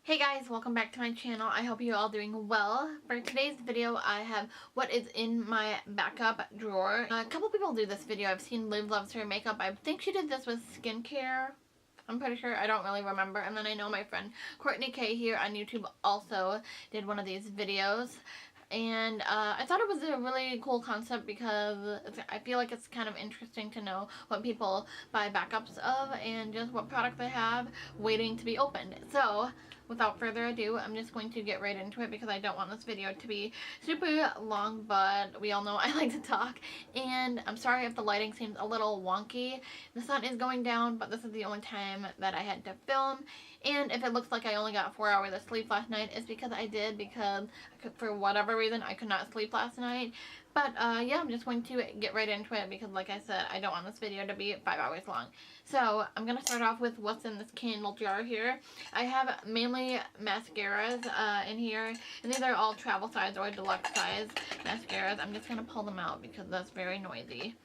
Hey guys, welcome back to my channel. I hope you're all doing well. For today's video, I have what is in my backup drawer. A couple people do this video. I've seen Liv Loves Her Makeup. I think she did this with skincare. I'm pretty sure. I don't really remember. And then I know my friend Courtney K here on YouTube also did one of these videos. And I thought it was a really cool concept because I feel like it's kind of interesting to know what people buy backups of and just what product they have waiting to be opened. So without further ado, I'm just going to get right into it because I don't want this video to be super long, but we all know I like to talk. And I'm sorry if the lighting seems a little wonky. The sun is going down, but this is the only time that I had to film. And if it looks like I only got 4 hours of sleep last night, it's because I did, because for whatever reason I could not sleep last night. But yeah, I'm just going to get right into it because, like I said, I don't want this video to be 5 hours long. So I'm going to start off with what's in this candle jar here. I have mainly mascaras in here, and these are all travel size or deluxe size mascaras. I'm just going to pull them out because that's very noisy.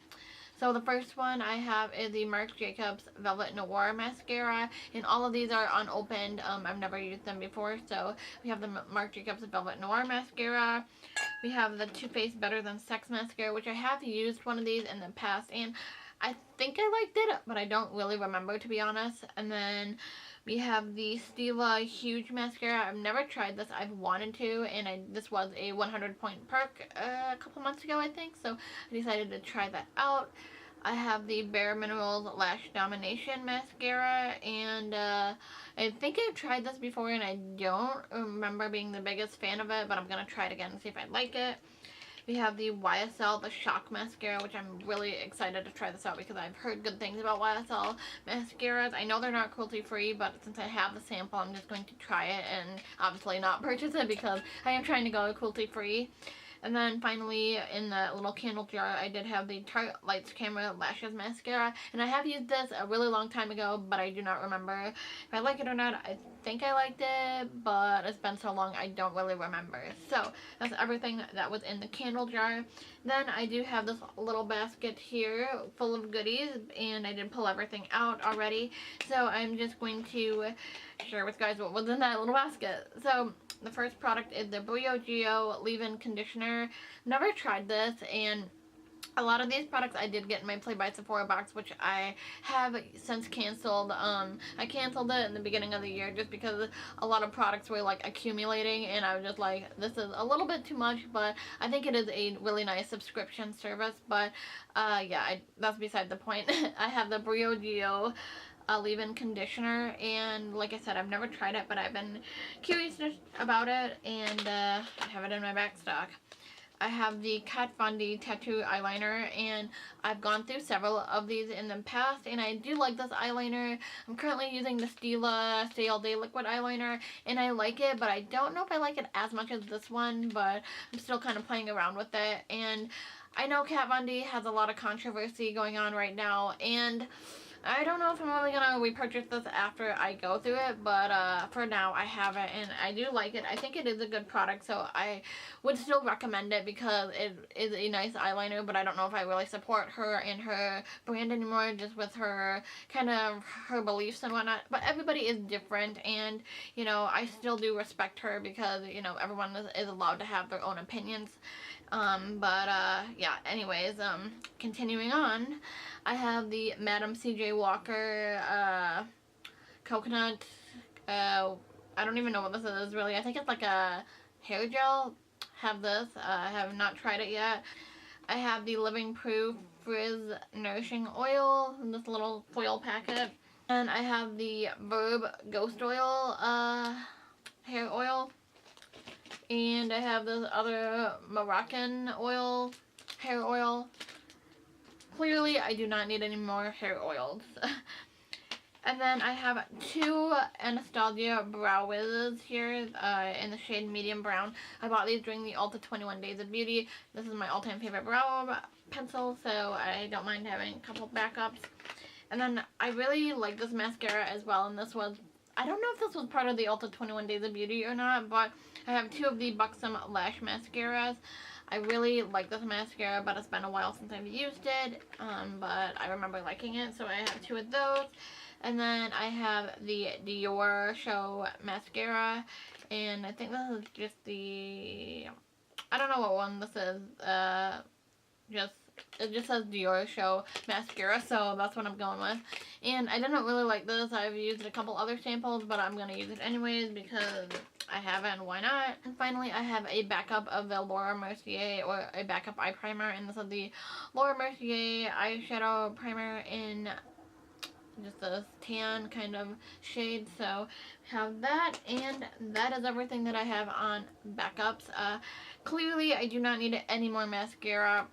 So the first one I have is the Marc Jacobs Velvet Noir Mascara, and all of these are unopened. I've never used them before. So we have the Marc Jacobs Velvet Noir Mascara. We have the Too Faced Better Than Sex Mascara, which I have used one of these in the past, and I think I liked it, but I don't really remember, to be honest. And then we have the Stila Huge Mascara. I've never tried this. I've wanted to, and this was a 100-point perk a couple months ago, I think. So I decided to try that out. I have the Bare Minerals Lash Domination Mascara, and I think I've tried this before, and I don't remember being the biggest fan of it, but I'm going to try it again and see if I like it. We have the YSL The Shock Mascara, which I'm really excited to try this out because I've heard good things about YSL mascaras. I know they're not cruelty-free, but since I have the sample, I'm just going to try it and obviously not purchase it because I am trying to go cruelty-free. And then finally, in the little candle jar, I did have the Tarte Lights Camera Lashes Mascara. And I have used this a really long time ago, but I do not remember if I like it or not. I think I liked it, but it's been so long I don't really remember. So that's everything that was in the candle jar. Then I do have this little basket here full of goodies, and I did pull everything out already. So I'm just going to share with you guys what was in that little basket. So the first product is the Briogeo Leave-In Conditioner. Never tried this, and a lot of these products I did get in my Play by Sephora box, which I have since canceled. I canceled it in the beginning of the year just because a lot of products were like accumulating, and I was just like, this is a little bit too much, but I think it is a really nice subscription service. But yeah, that's beside the point. I have the Briogeo leave-in conditioner, and like I said, I've never tried it, but I've been curious about it, and I have it in my back stock. I have the Kat Von D Tattoo Eyeliner, and I've gone through several of these in the past, and I do like this eyeliner. I'm currently using the Stila Stay All Day Liquid Eyeliner, and I like it, but I don't know if I like it as much as this one, but I'm still kind of playing around with it. And I know Kat Von D has a lot of controversy going on right now, and I don't know if I'm really going to repurchase this after I go through it, but for now I have it, and I do like it. I think it is a good product, so I would still recommend it because it is a nice eyeliner, but I don't know if I really support her and her brand anymore, just with her kind of her beliefs and whatnot. But everybody is different, and you know, I still do respect her because, you know, everyone is allowed to have their own opinions. Yeah, anyways, continuing on, I have the Madam C.J. Walker coconut, I don't even know what this is really. I think it's like a hair gel. Have this. I have not tried it yet. I have the Living Proof Frizz Nourishing Oil in this little foil packet. And I have the Verb Ghost Oil hair oil. And I have this other Moroccan oil, hair oil. Clearly, I do not need any more hair oils. And then I have two Anastasia Brow Wizzes here in the shade Medium Brown. I bought these during the Ulta 21 Days of Beauty. This is my all-time favorite brow pencil, so I don't mind having a couple backups. And then I really like this mascara as well, and this was, I don't know if this was part of the Ulta 21 Days of Beauty or not, but I have two of the Buxom Lash Mascaras. I really like this mascara, but it's been a while since I've used it, but I remember liking it, so I have two of those. And then I have the Dior Show mascara, and I think this is just the, I don't know what one this is, it just says Dior Show mascara, so that's what I'm going with. And I didn't really like this. I've used a couple other samples, but I'm going to use it anyways because I have it, and why not? And finally, I have a backup of the Laura Mercier, or a backup eye primer, and this is the Laura Mercier eyeshadow primer in just a tan kind of shade. So have that, and that is everything that I have on backups. Clearly I do not need any more mascara.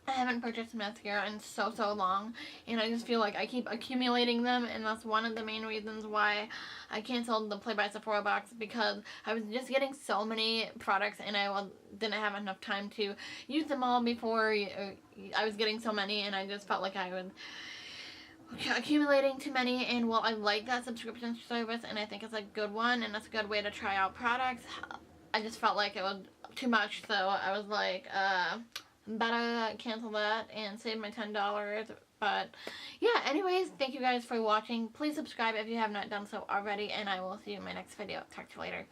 I haven't purchased mascara in so long, and I just feel like I keep accumulating them, and that's one of the main reasons why I canceled the Play by Sephora box, because I was just getting so many products and I didn't have enough time to use them all before I was getting so many, and I just felt like I was accumulating too many. And while I like that subscription service and I think it's a good one and it's a good way to try out products, I just felt like it was too much, so I was like, better cancel that and save my $10. But yeah, anyways, thank you guys for watching. Please subscribe if you have not done so already, and I will see you in my next video. Talk to you later.